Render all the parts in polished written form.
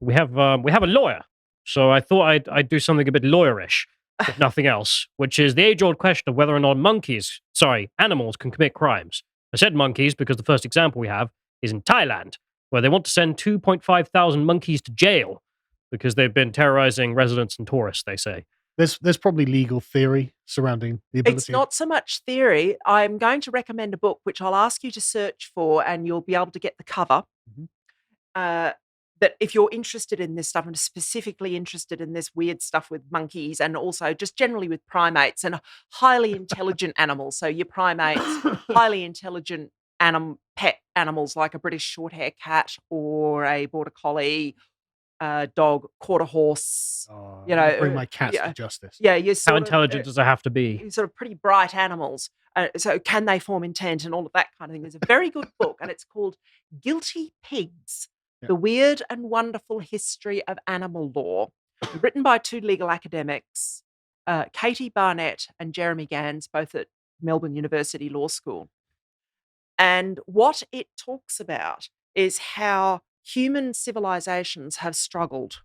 we have a lawyer, so I thought I'd do something a bit lawyerish, if nothing else, which is the age-old question of whether or not animals can commit crimes. I said monkeys because the first example we have is in Thailand, where they want to send 2.5 thousand monkeys to jail because they've been terrorizing residents and tourists, they say. There's probably legal theory surrounding the ability. It's not so much theory. I'm going to recommend a book which I'll ask you to search for, and you'll be able to get the cover. That if you're interested in this stuff and specifically interested in this weird stuff with monkeys and also just generally with primates and highly intelligent animals, so your primates, highly intelligent pet animals like a British short-hair cat or a border collie, dog, quarter horse, bring my cats to justice. Yeah, how intelligent does it have to be? Sort of pretty bright animals. So can they form intent and all of that kind of thing? There's a very good book, and it's called Guilty Pigs: The Weird and Wonderful History of Animal Law, written by two legal academics, Katie Barnett and Jeremy Gans, both at Melbourne University Law School. And what it talks about is how human civilizations have struggled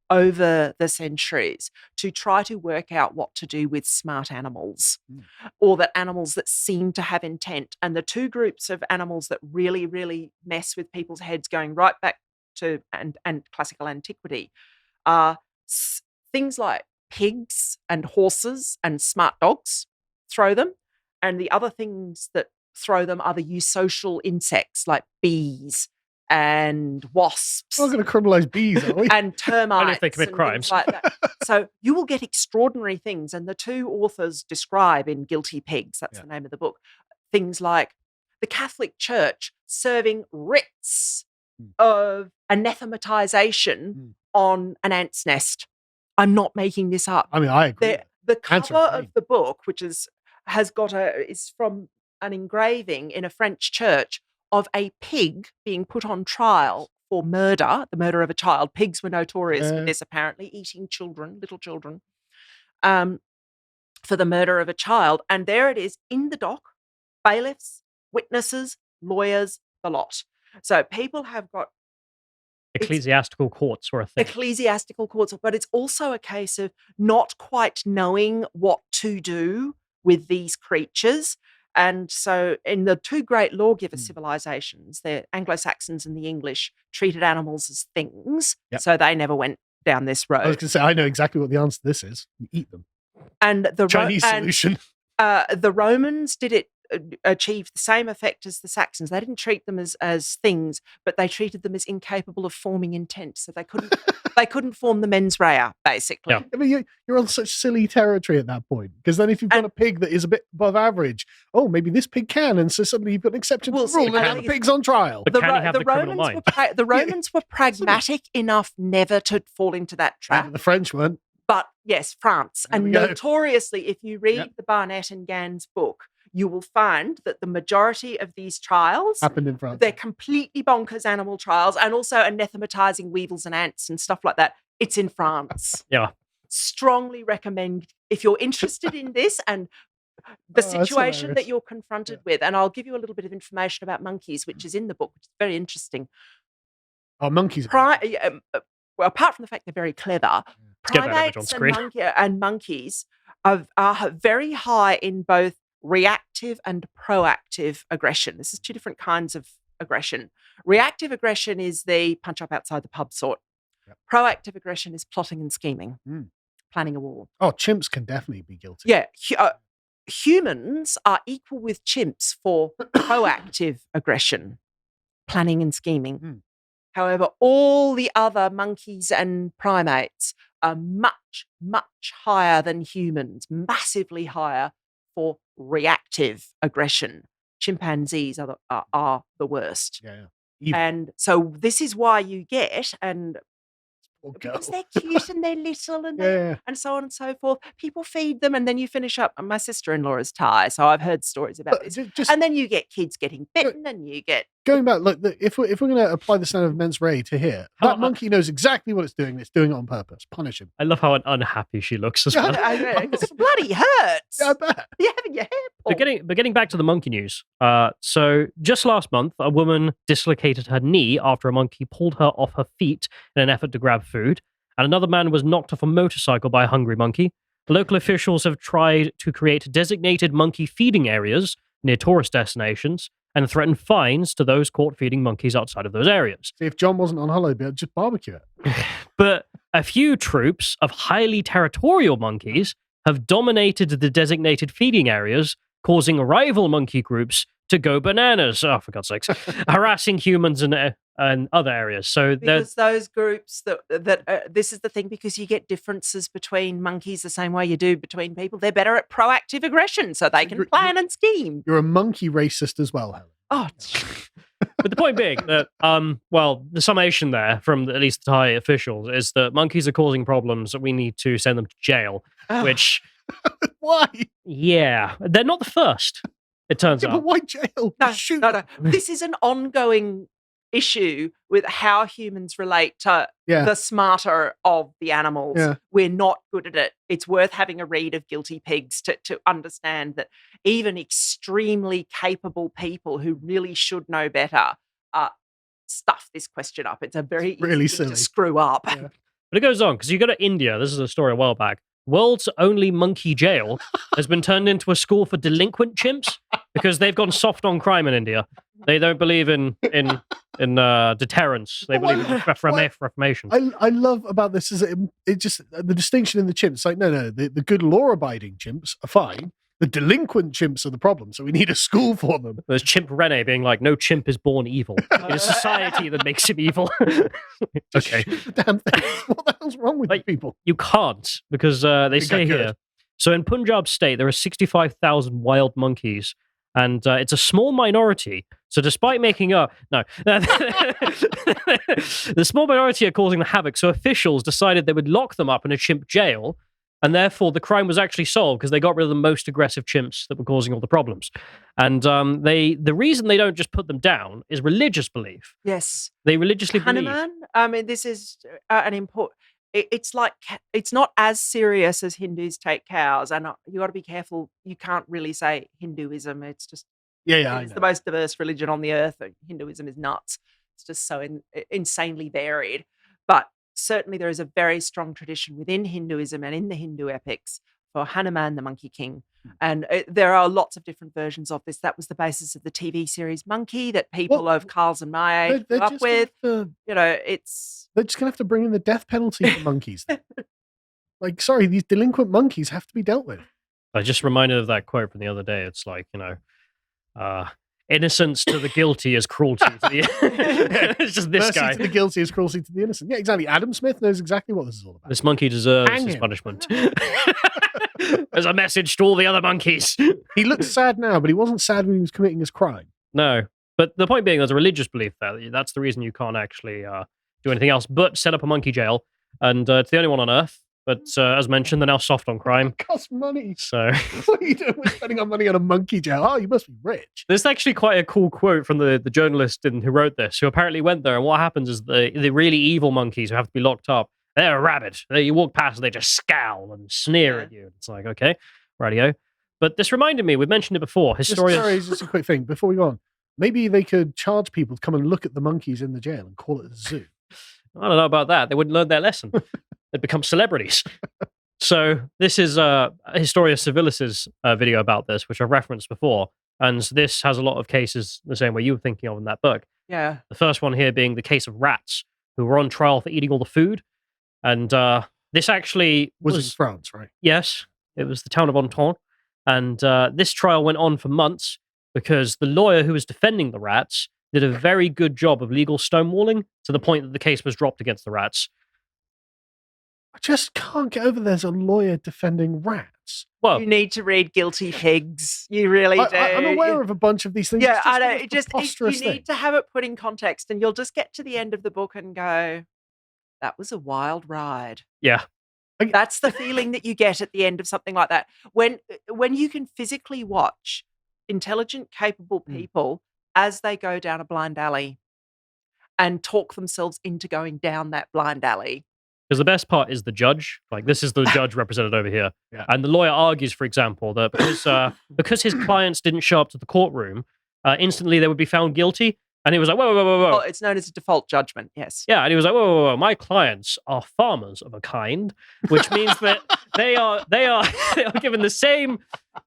over the centuries to try to work out what to do with smart animals or that animals that seem to have intent. And the two groups of animals that really, really mess with people's heads going right back to and classical antiquity are things like pigs and horses and smart dogs throw them. And the other things that throw them are the eusocial insects like bees and wasps. We're not going to criminalize bees, are we? And termites. Only if they commit crimes. Like that. So you will get extraordinary things. And the two authors describe in Guilty Pigs, that's the name of the book, things like the Catholic Church serving writs of anathematization on an ant's nest. I'm not making this up. I mean, I agree. The cover of the book, which is from an engraving in a French church of a pig being put on trial for murder, the murder of a child. Pigs were notorious for this, apparently, eating children, little children, for the murder of a child. And there it is in the dock, bailiffs, witnesses, lawyers, the lot. So people have got ecclesiastical courts or a thing. Ecclesiastical courts, but it's also a case of not quite knowing what to do with these creatures. And so in the two great lawgiver civilizations, the Anglo-Saxons and the English, treated animals as things, so they never went down this road. I was going to say, I know exactly what the answer to this is. You eat them. And the Chinese solution. The Romans did it, achieve the same effect as the Saxons. They didn't treat them as things, but they treated them as incapable of forming intent. So they couldn't form the mens rea, basically. Yeah. I mean, you're on such silly territory at that point, because then if you've got a pig that is a bit above average, maybe this pig can, and so suddenly you've got an exception to the rule, and the pig's on trial. But can he have the criminal mind? The Romans were pragmatic enough never to fall into that trap. The French weren't. But yes, France. And notoriously, if you read the Barnett and Gans book, you will find that the majority of these trials happened in France. They're completely bonkers animal trials, and also anathematizing weevils and ants and stuff like that. It's in France. Yeah. Strongly recommend if you're interested in this and the situation that you're confronted with. And I'll give you a little bit of information about monkeys, which is in the book, which is very interesting. Oh, monkeys. Well, apart from the fact they're very clever, primates and monkeys are very high in both reactive and proactive aggression. This is two different kinds of aggression. Reactive aggression is the punch up outside the pub sort. Yep. Proactive aggression is plotting and scheming, planning a war. Oh, chimps can definitely be guilty. Yeah. Humans are equal with chimps for proactive aggression, planning and scheming. However, all the other monkeys and primates are much, much higher than humans, massively higher for reactive aggression. Chimpanzees are the worst. Yeah. And so this is why you get, and because they're cute and they're little and and so on and so forth, people feed them, and then you finish up. My sister-in-law is Thai, so I've heard stories about this. And then you get kids getting bitten, and you get going back, look, if we're going to apply the standard of mens rea to here, that monkey knows exactly what it's doing. It's doing it on purpose. Punish him. I love how unhappy she looks as well. It bloody hurts. Yeah, I bet. You're having your hair pulled. But getting back to the monkey news. So just last month, a woman dislocated her knee after a monkey pulled her off her feet in an effort to grab food, and another man was knocked off a motorcycle by a hungry monkey. Local officials have tried to create designated monkey feeding areas near tourist destinations and threatened fines to those caught feeding monkeys outside of those areas. See, if John wasn't on holiday, I'd just barbecue it. But a few troops of highly territorial monkeys have dominated the designated feeding areas, causing rival monkey groups to go bananas. Oh, for God's sakes. Harassing humans and other areas. So because those groups this is the thing, because you get differences between monkeys the same way you do between people. They're better at proactive aggression, so they can plan and scheme. You're a monkey racist as well, Helen. Oh, but the point being that, the summation there from at least the Thai officials is that monkeys are causing problems that we need to send them to jail, which... Why? Yeah, they're not the first, it turns out. But why jail? No. This is an ongoing issue with how humans relate to the smarter of the animals. Yeah. We're not good at it. It's worth having a read of Guilty Pigs to understand that even extremely capable people who really should know better stuff this question up. It's a very really easy thing silly to screw up. Yeah. But it goes on, because you go to India, this is a story a while back, world's only monkey jail has been turned into a school for delinquent chimps because they've gone soft on crime in India. They don't believe in deterrence. They believe in reformation. I love about this is it just the distinction in the chimps. Like, no, the good law-abiding chimps are fine. The delinquent chimps are the problem, so we need a school for them. There's Chimp Rene being like, no chimp is born evil. It is society that makes him evil. Okay. Shoot the damn thing. What the hell's wrong with you people? You can't, because they say here. So in Punjab state, there are 65,000 wild monkeys, and it's a small minority. So despite making up... No. The small minority are causing the havoc, so officials decided they would lock them up in a chimp jail, and therefore the crime was actually solved because they got rid of the most aggressive chimps that were causing all the problems. And the reason they don't just put them down is religious belief. Yes. They religiously believe. Hanuman, I mean, this is an important... It's like, it's not as serious as Hindus take cows, and you got to be careful. You can't really say Hinduism. It's just, it's the most diverse religion on the earth. Hinduism is nuts. It's just so insanely varied. But certainly there is a very strong tradition within Hinduism and in the Hindu epics for Hanuman, the Monkey King. And there are lots of different versions of this. That was the basis of the TV series Monkey that people of Carl's and my age grew up with. It's... They're just going to have to bring in the death penalty for monkeys. Like, sorry, these delinquent monkeys have to be dealt with. I just reminded of that quote from the other day. It's like, innocence to the guilty is cruelty to the... It's just this Mercy guy. to the guilty is cruelty to the innocent. Yeah, exactly. Adam Smith knows exactly what this is all about. This monkey deserves his punishment. There's a message to all the other monkeys. He looks sad now, but he wasn't sad when he was committing his crime. No. But the point being, there's a religious belief there. That's the reason you can't actually do anything else but set up a monkey jail. And it's the only one on Earth. But as mentioned, they're now soft on crime. It costs money. So what are you doing with spending our money on a monkey jail? Oh, you must be rich. There's actually quite a cool quote from the journalist who wrote this, who apparently went there. And what happens is the really evil monkeys who have to be locked up, they're rabid. You walk past and they just scowl and sneer at you. It's like, okay, radio. But this reminded me, we've mentioned it before. Historians... Just a quick thing before we go on. Maybe they could charge people to come and look at the monkeys in the jail and call it a zoo. I don't know about that. They wouldn't learn their lesson. They'd become celebrities. So this is Historia Civilis's video about this, which I've referenced before. And this has a lot of cases the same way you were thinking of in that book. Yeah. The first one here being the case of rats who were on trial for eating all the food. And this actually was in France, right? Yes. It was the town of Anton. And this trial went on for months because the lawyer who was defending the rats did a very good job of legal stonewalling to the point that the case was dropped against the rats. I just can't get over there's a lawyer defending rats. Well, you need to read Guilty Pigs. You really do. I'm aware of a bunch of these things. Yeah, I know. You need to have it put in context, and you'll just get to the end of the book and go, that was a wild ride. Yeah. That's the feeling that you get at the end of something like that. When you can physically watch intelligent, capable people as they go down a blind alley and talk themselves into going down that blind alley. Because the best part is the judge. Like, this is the judge represented over here. Yeah. And the lawyer argues, for example, that because his clients didn't show up to the courtroom, instantly they would be found guilty. And he was like, whoa, whoa, whoa, whoa. Well, it's known as a default judgment, yes. Yeah, and he was like, whoa, whoa, whoa, my clients are farmers of a kind, which means that they are given the same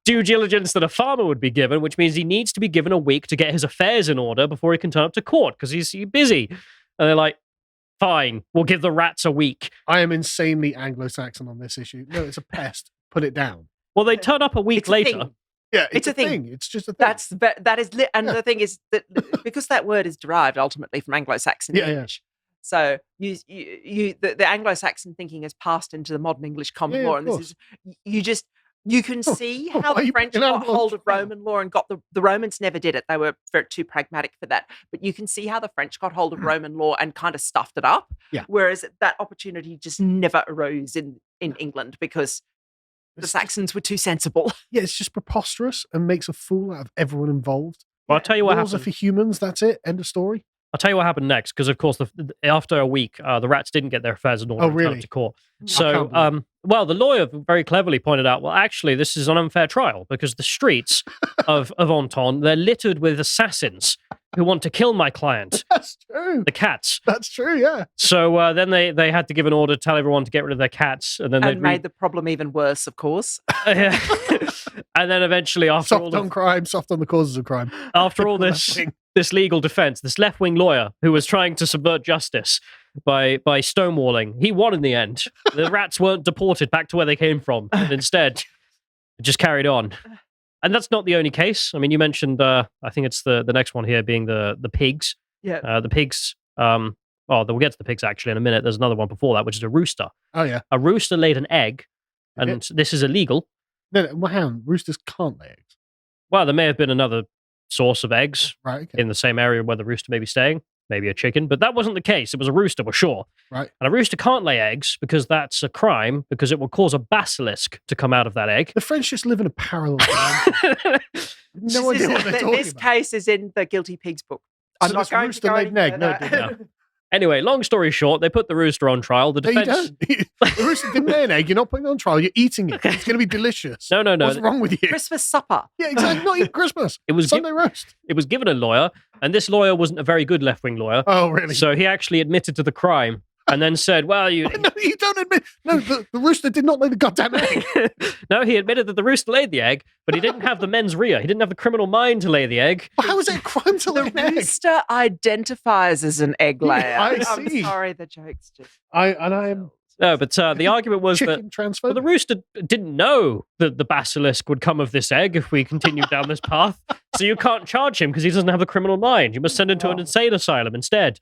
due diligence that a farmer would be given, which means he needs to be given a week to get his affairs in order before he can turn up to court because he's busy. And they're like, fine, we'll give the rats a week. I am insanely Anglo-Saxon on this issue. No, it's a pest. Put it down. Well, they turn up a week It's a later. thing. Yeah, It's a thing. It's just a thing. The thing is that because that word is derived ultimately from Anglo-Saxon English. So the Anglo-Saxon thinking has passed into the modern English common law, and this is you can see how the French got hold of Roman law and got the Romans never did it. They were too pragmatic for that. But you can see how the French got hold of Roman law and kind of stuffed it up. Yeah. Whereas that opportunity just never arose in England because the Saxons were too sensible. Yeah, it's just preposterous and makes a fool out of everyone involved. Well, I'll tell you what Laws are happened. for humans. That's it. End of story. I'll tell you what happened next, because of course, after a week, the rats didn't get their affairs in order Oh, and turned really? up to court. can't So, believe the lawyer very cleverly pointed out, well, actually, this is an unfair trial because the streets of Anton, they're littered with assassins who want to kill my client, That's true. the cats. That's true. Yeah. So then they had to give an order to tell everyone to get rid of their cats, and then they And made the problem even worse, of course. and then eventually, after Soft on crime, soft on the causes of crime. after all Typical this left-wing. this legal defense, this left-wing lawyer who was trying to subvert justice by stonewalling, he won in the end. The rats weren't deported back to where they came from, and instead it just carried on. And that's not the only case. I mean, you mentioned I think it's the next one here being the pigs. Yeah. The pigs. Well, we'll get to the pigs actually in a minute. There's another one before that, which is a rooster. Oh yeah. A rooster laid an egg, and this is illegal. No, well, hang on. Roosters can't lay eggs. Well, there may have been another source of eggs Right. Okay. in the same area where the rooster may be staying, maybe a chicken, but that wasn't the case. It was a rooster, we're sure. Right. And a rooster can't lay eggs because that's a crime, because it will cause a basilisk to come out of that egg. The French just live in a parallel world. No idea what they're talking This about. case is in the Guilty Pigs book. I'm So not this going to rooster go laid any an egg. No, it further. didn't. Anyway, long story short, they put the rooster on trial. The No, you defense. don't. The rooster didn't lay an egg. You're not putting it on trial. You're eating it. It's going to be delicious. No. What's wrong with you? Christmas supper. Yeah, exactly. Not even Christmas. It was Sunday roast. It was given a lawyer, and this lawyer wasn't a very good left-wing lawyer. Oh, really? So he actually admitted to the crime and then said, well, you... No, you don't admit. No, the rooster did not lay the goddamn egg. No, he admitted that the rooster laid the egg, but he didn't have the mens rea. He didn't have the criminal mind to lay the egg. Well, how is it a crime to lay The an egg? rooster identifies as an egg layer. I I'm see. sorry, the joke's just. I'm No, but the argument was that chicken transfer. well, the rooster didn't know that the basilisk would come of this egg if we continued down this path. So you can't charge him because he doesn't have a criminal mind. You must send him to an insane asylum instead.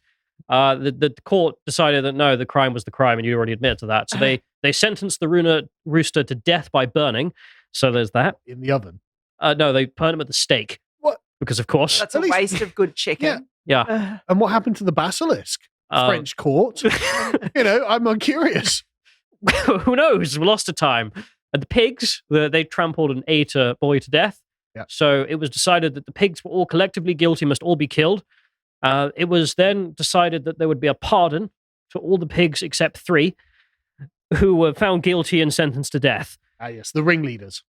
The court decided that no, the crime was the crime, and you already admitted to that. So they sentenced the rooster to death by burning. So there's that. In the oven. No, they burned him at the stake. What? Because of course. That's a At least- waste of good chicken. Yeah. And what happened to the basilisk? Uh, French court. I'm curious. Who knows? We lost to time. And the pigs, they trampled and ate a boy to death. Yeah. So it was decided that the pigs were all collectively guilty, must all be killed. It was then decided that there would be a pardon for all the pigs except 3 who were found guilty and sentenced to death. Ah, yes, the ringleaders.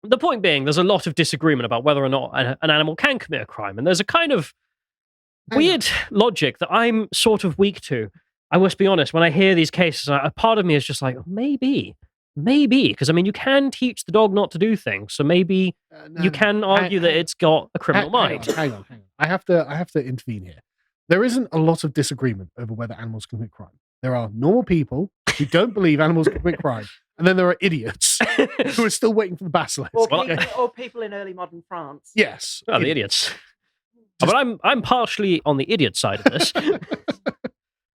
The point being, there's a lot of disagreement about whether or not an animal can commit a crime. And there's a kind of weird logic that I'm sort of weak to. I must be honest, when I hear these cases, a part of me is just like, maybe. Because, I mean, you can teach the dog not to do things. So maybe you can argue that it's got a criminal mind. Hang on. I have to intervene here. There isn't a lot of disagreement over whether animals can commit crime. There are normal people who don't believe animals can commit crime. And then there are idiots who are still waiting for the basilisk. Or people in early modern France. Yes. Oh, the idiots. But I'm partially on the idiot side of this.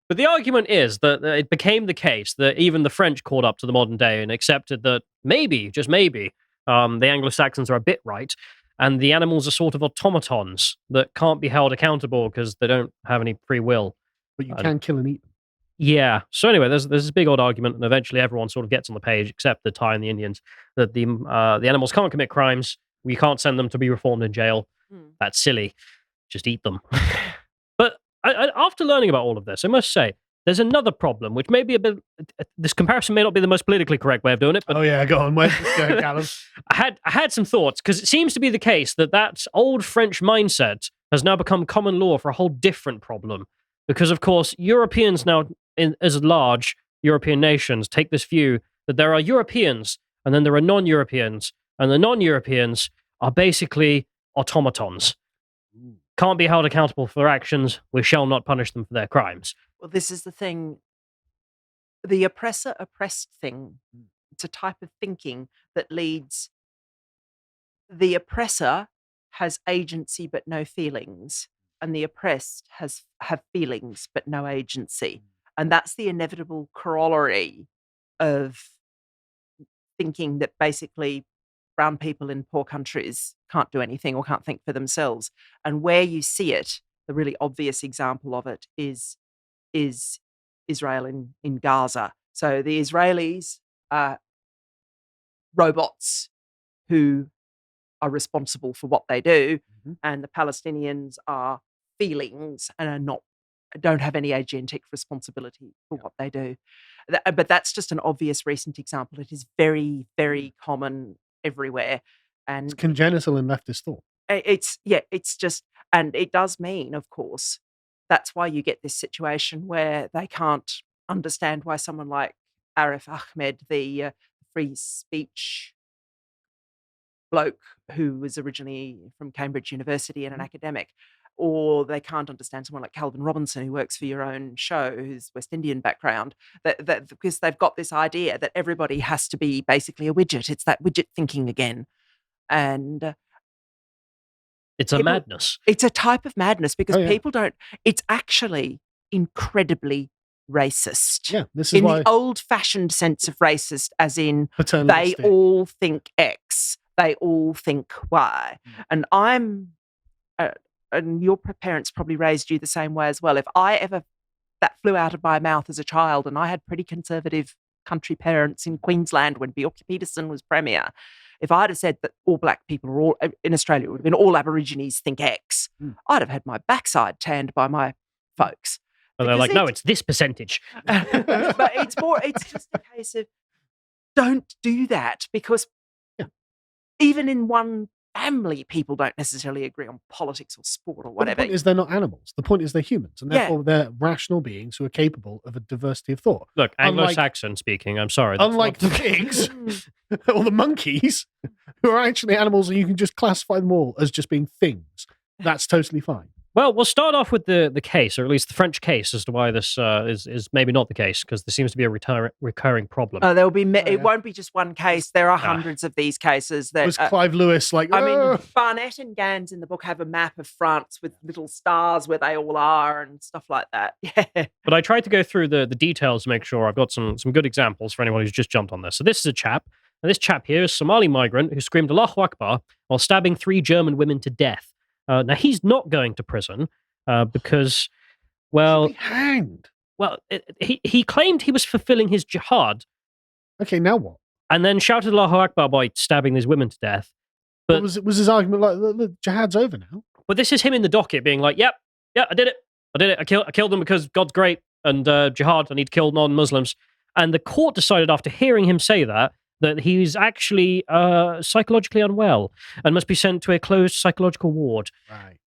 But the argument is that it became the case that even the French caught up to the modern day and accepted that maybe, just maybe, the Anglo-Saxons are a bit right, and the animals are sort of automatons that can't be held accountable because they don't have any free will. But you can kill and eat them. Yeah. So anyway, there's this big old argument, and eventually everyone sort of gets on the page, except the Thai and the Indians, that the animals can't commit crimes. We can't send them to be reformed in jail. That's silly. just eat them. But after learning about all of this, I must say, there's another problem, which may be a bit. This comparison may not be the most politically correct way of doing it, but Oh yeah, go on. Where's this going, Callum? I had some thoughts because it seems to be the case that old French mindset has now become common law for a whole different problem. Because of course, Europeans now, as large European nations, take this view that there are Europeans and then there are non-Europeans, and the non-Europeans are basically automatons. Can't be held accountable for their actions. We shall not punish them for their crimes. Well, this is the thing. The oppressor-oppressed thing. It's a type of thinking that leads. The oppressor has agency but no feelings, and the oppressed have feelings but no agency. And that's the inevitable corollary of thinking that basically brown people in poor countries can't do anything or can't think for themselves. And where you see it, the really obvious example of it is Israel in Gaza. So the Israelis are robots who are responsible for what they do, and the Palestinians are feelings and don't have any agentic responsibility for what they do. But that's just an obvious recent example. It is very, very common everywhere. And It's congenital in leftist thought. it's just, and it does mean, of course, that's why you get this situation where they can't understand why someone like Arif Ahmed, the free speech bloke who was originally from Cambridge University and an academic, or they can't understand someone like Calvin Robinson, who works for your own show, who's West Indian background, that because they've got this idea that everybody has to be basically a widget. It's that widget thinking again. And It's a madness. it's a type of madness because Oh, yeah. people don't, it's actually incredibly racist. Yeah, this is In why the old-fashioned sense of racist, as in they paternalistic. all think X, they all think Y. And and your parents probably raised you the same way as well. If that flew out of my mouth as a child, and I had pretty conservative country parents in Queensland when Bjork Peterson was Premier, if I'd have said that all black people are all, in Australia, it would have been all Aborigines think X, I'd have had my backside tanned by my folks. And they're Because like, no, it's this percentage. But it's just a case of don't do that, because even in one family, people don't necessarily agree on politics or sport or Well, the whatever. point is they're not animals. The point is they're humans, and therefore they're rational beings who are capable of a diversity of thought. Look, Unlike- Anglo-Saxon speaking, I'm sorry. that's Unlike not- the pigs or the monkeys, who are actually animals, and you can just classify them all as just being things. That's totally fine. Well, we'll start off with the case, or at least the French case, as to why this is maybe not the case, because there seems to be a recurring problem. There will be. yeah. It won't be just one case. There are hundreds of these cases. That Was Clive Lewis like, I mean, "Oh." Barnett and Gans in the book have a map of France with little stars where they all are and stuff like that. Yeah. But I tried to go through the details to make sure I've got some good examples for anyone who's just jumped on this. So this is a chap, and this chap here is a Somali migrant who screamed Allahu Akbar while stabbing 3 German women to death. Now, he's not going to prison because, well, Should be hanged. he claimed he was fulfilling his jihad Okay, now what? and then shouted Allahu Akbar by stabbing these women to death. But was his argument like, look, jihad's over now? But this is him in the docket being like, yep, I did it. I killed them because God's great and jihad, I need to kill non-Muslims. And the court decided after hearing him say that he's actually psychologically unwell and must be sent to a closed psychological ward. Right.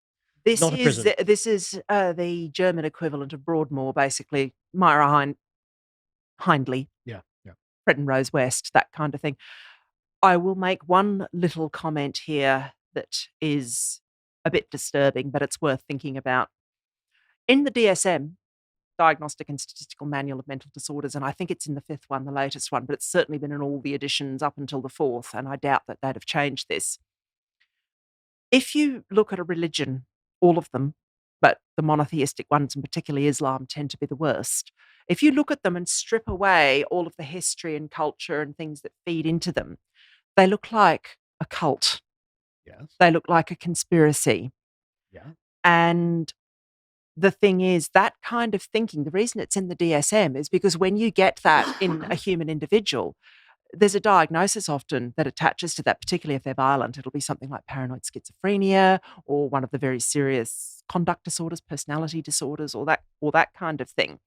This Not a prison. is the German equivalent of Broadmoor, basically. Myra Hindley, Yeah. Fred and Rose West, that kind of thing. I will make one little comment here that is a bit disturbing, but it's worth thinking about. In the DSM, Diagnostic and Statistical Manual of Mental Disorders, and I think it's in the 5th one, the latest one, but it's certainly been in all the editions up until the 4th, and I doubt that they'd have changed this. If you look at a religion, all of them, but the monotheistic ones, and particularly Islam, tend to be the worst. If you look at them and strip away all of the history and culture and things that feed into them, they look like a cult. Yes. They look like a conspiracy. Yeah. And the thing is, that kind of thinking, the reason it's in the DSM is because when you get that in a human individual, there's a diagnosis often that attaches to that, particularly if they're violent. It'll be something like paranoid schizophrenia or one of the very serious conduct disorders, personality disorders, or that kind of thing.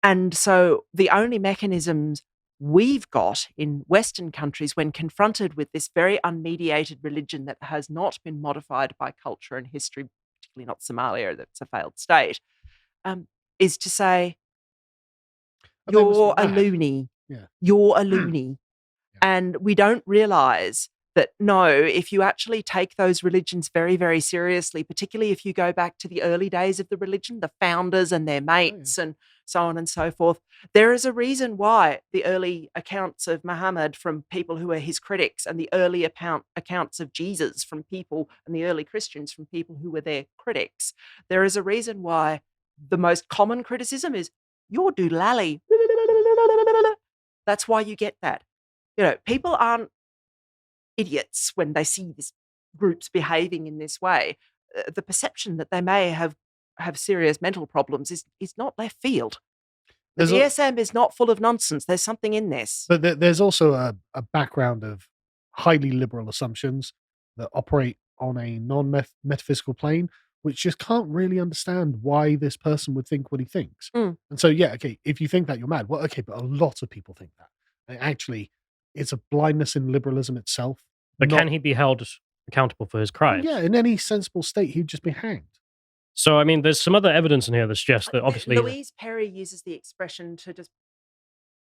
And so the only mechanisms we've got in Western countries when confronted with this very unmediated religion that has not been modified by culture and history, particularly not Somalia, that's a failed state, is to say, you're a loony. Yeah. You're a loony. And we don't realize that, no, if you actually take those religions very, very seriously, particularly if you go back to the early days of the religion, the founders and their mates and so on and so forth, there is a reason why the early accounts of Muhammad from people who are his critics and the early accounts of Jesus from people and the early Christians from people who were their critics, there is a reason why the most common criticism is, you're doolally. That's why you get that. People aren't idiots when they see these groups behaving in this way. The perception that they may have serious mental problems is not left field. The DSM is not full of nonsense. There's something in this. But there's also a background of highly liberal assumptions that operate on a non-metaphysical plane, which just can't really understand why this person would think what he thinks. And so, if you think that, you're mad. Well, okay, but a lot of people think that. And actually, it's a blindness in liberalism itself. But can he be held accountable for his crimes? Yeah, in any sensible state, he'd just be hanged. So, I mean, there's some other evidence in here that suggests that obviously... Louise Perry uses the expression to just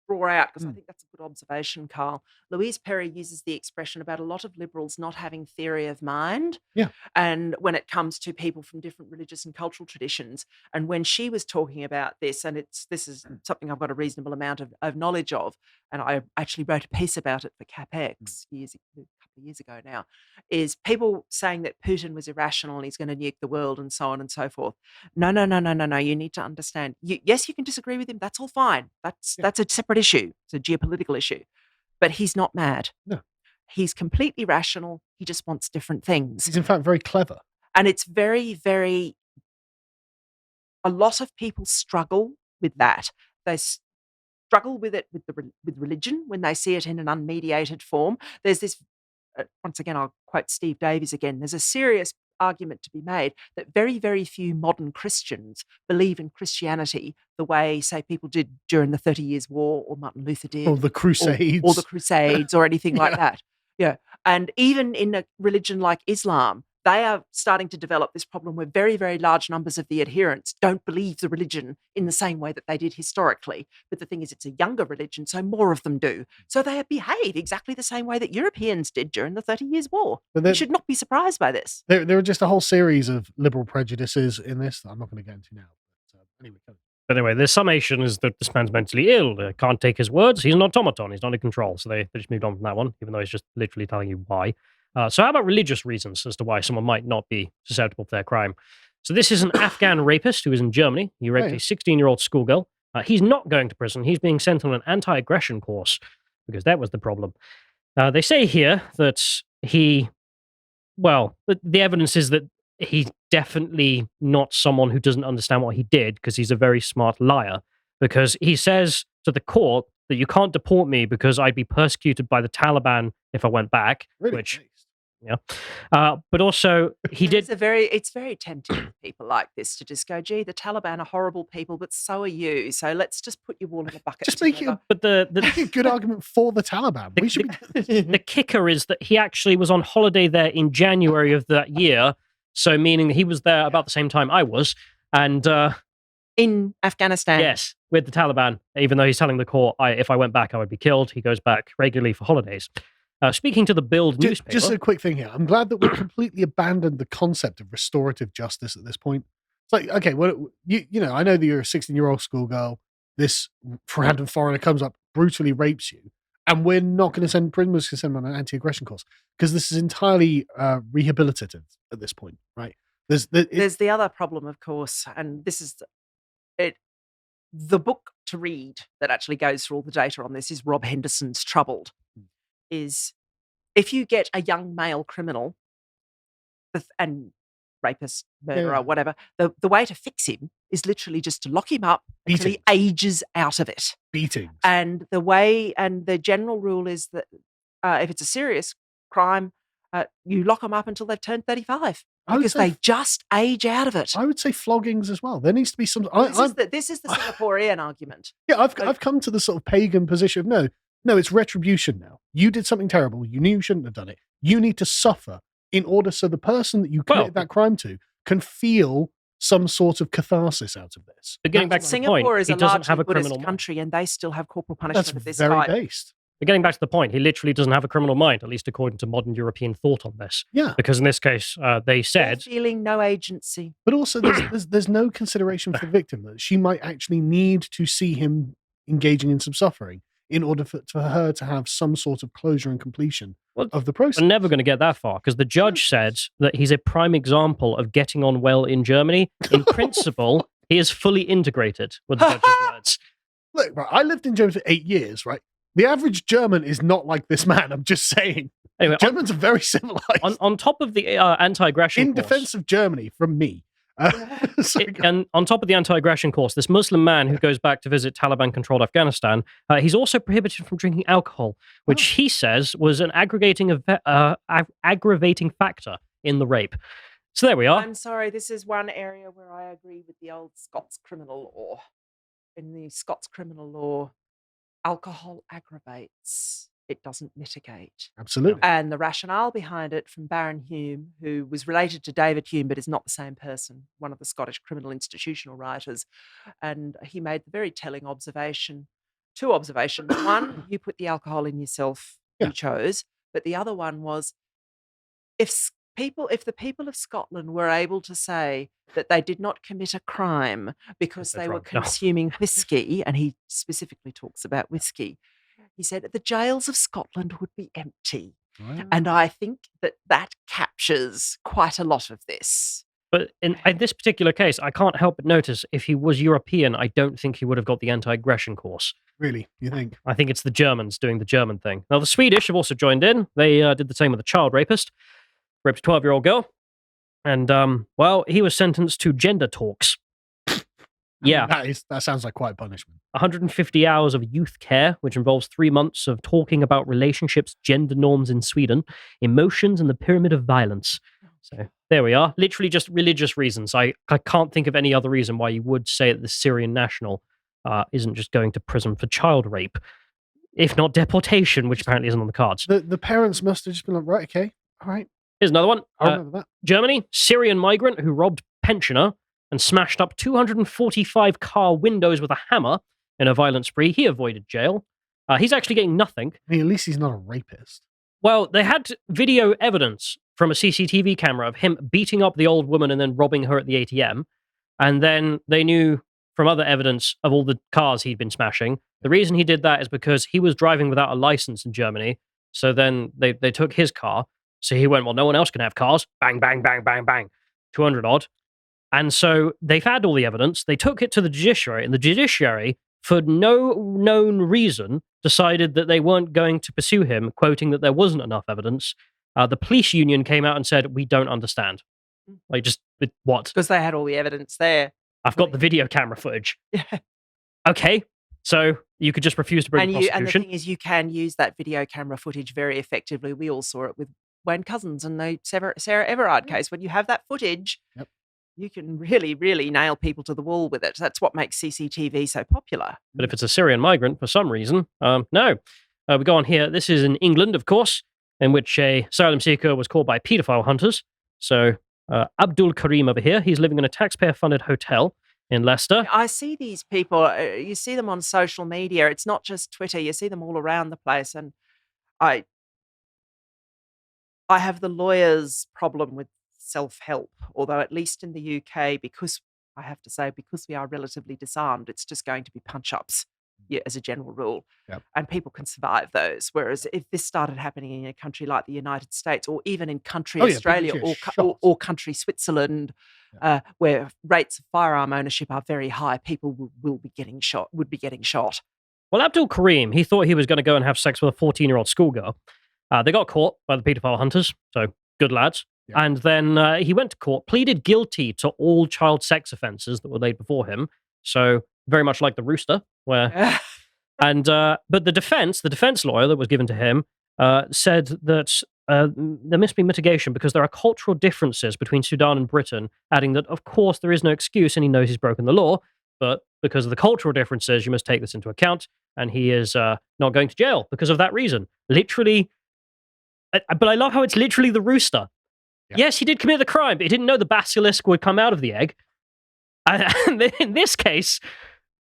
draw out, because I think that's a good observation, Carl. Louise Perry uses the expression about a lot of liberals not having theory of mind. Yeah. And when it comes to people from different religious and cultural traditions, and when she was talking about this, and this is something I've got a reasonable amount of knowledge of, and I actually wrote a piece about it for CapX a couple of years ago now, is people saying that Putin was irrational and he's going to nuke the world and so on and so forth. No. You need to understand. Yes, you can disagree with him. That's all fine. That's a separate issue. It's a geopolitical issue. But he's not mad. No. He's completely rational. He just wants different things. He's in fact very clever. And it's very, very... A lot of people struggle with that. They struggle with it with religion when they see it in an unmediated form. There's this... once again, I'll quote Steve Davies again. There's a serious argument to be made that very, very few modern Christians believe in Christianity the way, say, people did during the 30 Years' War, or Martin Luther did. Or the Crusades. Or the Crusades, or anything like that. Yeah. And even in a religion like Islam, they are starting to develop this problem where very, very large numbers of the adherents don't believe the religion in the same way that they did historically. But the thing is, it's a younger religion, so more of them do. So they behave exactly the same way that Europeans did during the 30 Years' War. You should not be surprised by this. There are just a whole series of liberal prejudices in this that I'm not going to get into now. But anyway, their summation is that this man's mentally ill. Can't take his words. He's an automaton. He's not in control. So they just moved on from that one, even though he's just literally telling you why. So how about religious reasons as to why someone might not be susceptible to their crime? So this is an Afghan rapist who is in Germany. He raped a 16-year-old schoolgirl. He's not going to prison. He's being sent on an anti-aggression course because that was the problem. They say here that the evidence is that he's definitely not someone who doesn't understand what he did, because he's a very smart liar, because he says to the court that you can't deport me because I'd be persecuted by the Taliban if I went back, which... Yeah. But also he did... It's very tempting with people like this to just go, gee, the Taliban are horrible people, but so are you. So let's just put you all in a bucket. Just make it a good argument for the Taliban. The kicker is that he actually was on holiday there in January of that year. So meaning he was there about the same time I was. And in Afghanistan. Yes, with the Taliban, even though he's telling the court, if I went back, I would be killed. He goes back regularly for holidays. Speaking to the Bild newspaper... Just a quick thing here. I'm glad that we completely abandoned the concept of restorative justice at this point. It's like, okay, well, I know that you're a 16-year-old schoolgirl. This random foreigner comes up, brutally rapes you, and we're not going to send prisoners to send them on an anti-aggression course, because this is entirely rehabilitative at this point, right? There's the other problem, of course, and this is it. The book to read that actually goes through all the data on this is Rob Henderson's Troubled. Is if you get a young male criminal, and rapist, murderer, Yeah. whatever. The way to fix him is literally just to lock him up until he ages out of it. Beatings. And the general rule is that if it's a serious crime, you lock them up until they've turned 35 because they just age out of it. I would say floggings as well. There needs to be some. This is the Singaporean argument. Yeah, I've come to the sort of pagan position of no, it's retribution now. You did something terrible. You knew you shouldn't have done it. You need to suffer in order so the person that you committed that crime to can feel some sort of catharsis out of this. But getting back to the Singapore point, is he a doesn't largely have a Buddhist criminal country, and they still have corporal punishment That's of this very type. based. But getting back to the point, he literally doesn't have a criminal mind, at least according to modern European thought on this. Yeah. Because in this case, they said... feeling no agency. But also, there's no consideration for the victim that she might actually need to see him engaging in some suffering in order for her to have some sort of closure and completion of the process. We're never going to get that far because the judge said that he's a prime example of getting on well in Germany. In principle, he is fully integrated, were the judge's words. Look, right, I lived in Germany for 8 years, right? The average German is not like this man, I'm just saying. Anyway, Germans are very civilized. On top of the anti-aggression in defense of Germany, from me. And on top of the anti-aggression course, this Muslim man who goes back to visit Taliban-controlled Afghanistan, he's also prohibited from drinking alcohol, which he says was an aggravating factor in the rape. So there we are. I'm sorry, this is one area where I agree with the old Scots criminal law. In the Scots criminal law, alcohol aggravates. It doesn't mitigate. Absolutely. And the rationale behind it from Baron Hume, who was related to David Hume but is not the same person, one of the Scottish criminal institutional writers. And he made the very telling observation, two observations. One, you put the alcohol in yourself, you chose. But the other one was, if the people of Scotland were able to say that they did not commit a crime because they were consuming whiskey, and he specifically talks about whiskey, he said the jails of Scotland would be empty. Wow. And I think that captures quite a lot of this. But in this particular case, I can't help but notice if he was European, I don't think he would have got the anti-aggression course. Really? You think? I think it's the Germans doing the German thing. Now, the Swedish have also joined in. They did the same with a child rapist. Raped a 12-year-old girl. And, well, he was sentenced to gender talks. Yeah. That sounds like quite punishment. 150 hours of youth care, which involves 3 months of talking about relationships, gender norms in Sweden, emotions, and the pyramid of violence. So there we are. Literally just religious reasons. I can't think of any other reason why you would say that the Syrian national isn't just going to prison for child rape, if not deportation, which apparently isn't on the cards. The parents must have just been like, right, okay, all right. Here's another one. I remember that. Germany, Syrian migrant who robbed pensioner and smashed up 245 car windows with a hammer in a violent spree. He avoided jail. He's actually getting nothing. I mean, at least he's not a rapist. Well, they had video evidence from a CCTV camera of him beating up the old woman and then robbing her at the ATM. And then they knew from other evidence of all the cars he'd been smashing. The reason he did that is because he was driving without a license in Germany. So then they took his car. So he went, well, no one else can have cars. Bang, bang, bang, bang, bang. 200 odd. And so they've had all the evidence. They took it to the judiciary, and the judiciary, for no known reason, decided that they weren't going to pursue him, quoting that there wasn't enough evidence. The police union came out and said, we don't understand. Like, just, what? Because they had all the evidence there. I've got the video camera footage. Yeah. Okay, so you could just refuse to bring a prosecution. And the thing is, you can use that video camera footage very effectively. We all saw it with Wayne Couzens and the Sarah Everard case. When you have that footage, you can really, really nail people to the wall with it. That's what makes CCTV so popular. But if it's a Syrian migrant, for some reason, no. We go on here. This is in England, of course, in which a asylum seeker was caught by paedophile hunters. So Abdul Karim over here, he's living in a taxpayer-funded hotel in Leicester. I see these people, you see them on social media. It's not just Twitter. You see them all around the place. And I have the lawyer's problem with self-help, although at least in the UK, because I have to say, because we are relatively disarmed, it's just going to be punch-ups as a general rule. Yep. And people can survive those. Whereas if this started happening in a country like the United States, or even in country Australia or country Switzerland, where rates of firearm ownership are very high, people would be getting shot. Well, Abdul Karim, he thought he was going to go and have sex with a 14-year-old schoolgirl. They got caught by the paedophile hunters, so good lads. Yeah. And then he went to court, pleaded guilty to all child sex offenses that were laid before him. So very much like the rooster, where but the defense lawyer that was given to him said that there must be mitigation because there are cultural differences between Sudan and Britain, adding that of course there is no excuse and he knows he's broken the law, but because of the cultural differences, you must take this into account, and he is not going to jail because of that reason. Literally, but I love how it's literally the rooster. Yeah. Yes, he did commit the crime, but he didn't know the basilisk would come out of the egg. And in this case,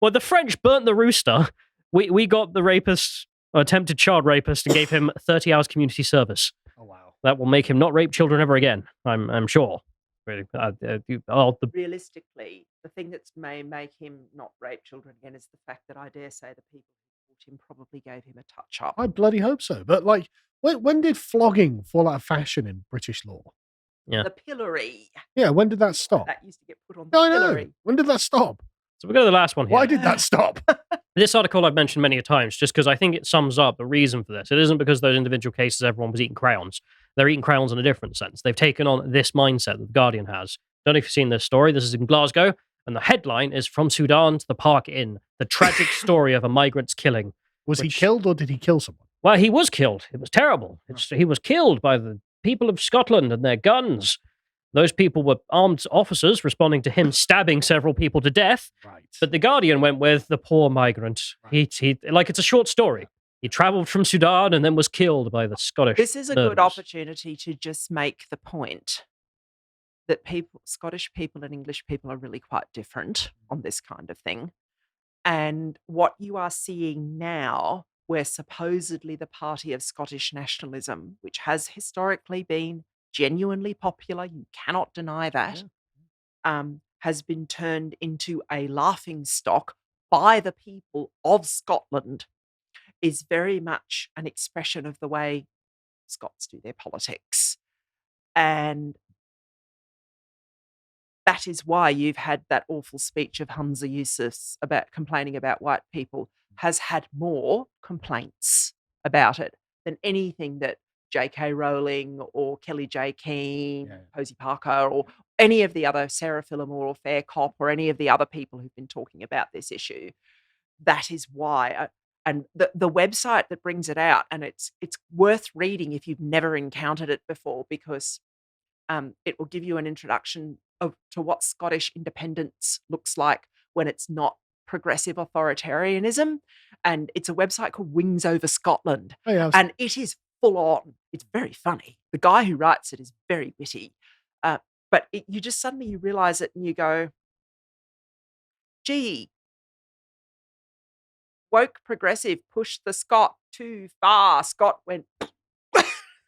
well, the French burnt the rooster. We got the rapist, or attempted child rapist, and gave him 30 hours community service. Oh, wow. That will make him not rape children ever again, I'm sure. Realistically, the thing that may make him not rape children again is the fact that I dare say the people who taught him probably gave him a touch-up. I bloody hope so. But, like, when did flogging fall out of fashion in British law? Yeah. The pillory. Yeah, when did that stop? That used to get put on the I know. pillory. When did that stop? So we'll go to the last one here. Why did that stop? This article I've mentioned many a times just because I think it sums up the reason for this. It isn't because those individual cases everyone was eating crayons. They're eating crayons in a different sense. They've taken on this mindset that The Guardian has. Don't know if you've seen this story. This is in Glasgow, and the headline is From Sudan to the Park Inn, the tragic story of a migrant's killing. Was he killed or did he kill someone? Well, he was killed. It was terrible. He was killed by the people of Scotland and their guns. Those people were armed officers responding to him stabbing several people to death. Right. But The Guardian went with the poor migrant. Right. He like it's a short story. He traveled from Sudan and then was killed by the Scottish. This is a good murderers. opportunity to just make the point that Scottish people and English people are really quite different on this kind of thing. And what you are seeing now, where supposedly the party of Scottish nationalism, which has historically been genuinely popular, you cannot deny that, has been turned into a laughing stock by the people of Scotland, is very much an expression of the way Scots do their politics. And that is why you've had that awful speech of Hamza Yusuf about complaining about white people, has had more complaints about it than anything that J.K. Rowling or Kelly J. Keane, Posey Parker, or any of the other Sarah Fillmore or Fair Cop or any of the other people who've been talking about this issue. That is why. And the website that brings it out, and it's worth reading if you've never encountered it before, because it will give you an introduction to what Scottish independence looks like when it's not progressive authoritarianism. And it's a website called Wings Over Scotland. Oh, yeah, and it is full on. It's very funny. The guy who writes it is very witty. But you just suddenly you realize it and you go, gee, woke progressive pushed the Scot too far. Scott went.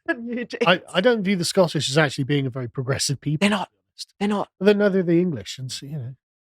I don't view the Scottish as actually being a very progressive people. They're not. They're not. They're neither the English, and so,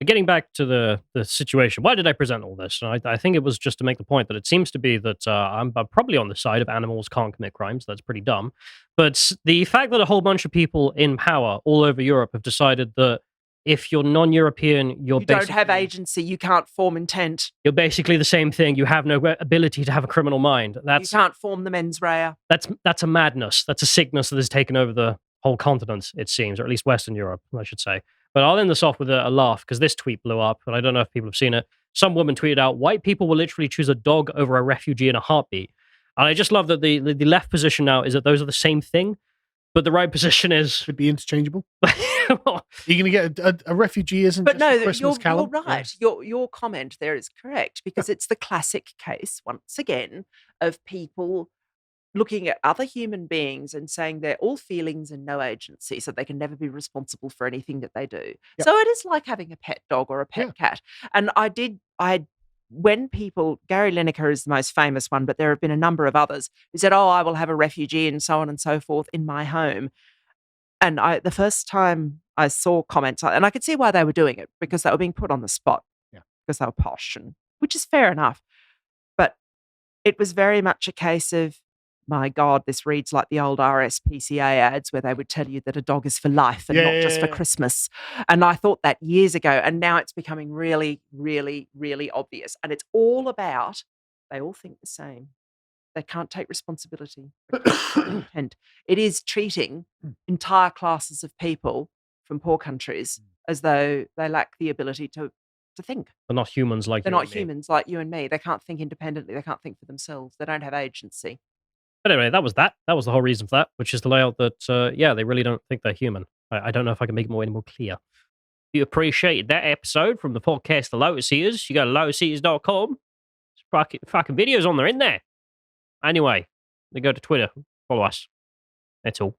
Getting back to the situation, why did I present all this? And I think it was just to make the point that it seems to be that I'm probably on the side of animals can't commit crimes. That's pretty dumb. But the fact that a whole bunch of people in power all over Europe have decided that if you're non-European, you don't have agency, you can't form intent. You're basically the same thing. You have no ability to have a criminal mind. You can't form the mens rea. That's a madness. That's a sickness that has taken over the whole continent, it seems, or at least Western Europe, I should say. But I'll end this off with a laugh, because this tweet blew up, and I don't know if people have seen it. Some woman tweeted out, white people will literally choose a dog over a refugee in a heartbeat. And I just love that the left position now is that those are the same thing, but the right position is... Should be interchangeable. You're going to get a refugee isn't but just no, a Christmas calendar. You're right. Your comment there is correct, because it's the classic case, once again, of people looking at other human beings and saying they're all feelings and no agency, so they can never be responsible for anything that they do. Yep. So it is like having a pet dog or a pet cat. And when people, Gary Lineker is the most famous one, but there have been a number of others who said, oh, I will have a refugee and so on and so forth in my home. And the first time I saw comments, and I could see why they were doing it, because they were being put on the spot, because they were posh, which is fair enough. But it was very much a case of, my God, this reads like the old RSPCA ads where they would tell you that a dog is for life and not just for Christmas. And I thought that years ago, and now it's becoming really, really, really obvious. And it's all about, they all think the same. They can't take responsibility for intent. It is treating entire classes of people from poor countries as though they lack the ability to think. They're not humans like They're you not and me. humans like you and me. They can't think independently. They can't think for themselves. They don't have agency. But anyway, that was that. That was the whole reason for that, which is the layout that, yeah, they really don't think they're human. I don't know if I can make it any more clear. If you appreciated that episode from the podcast The Lotus Eaters, you go to lotuseaters.com. There's fucking videos on there, in there. Anyway, they go to Twitter, follow us. That's all.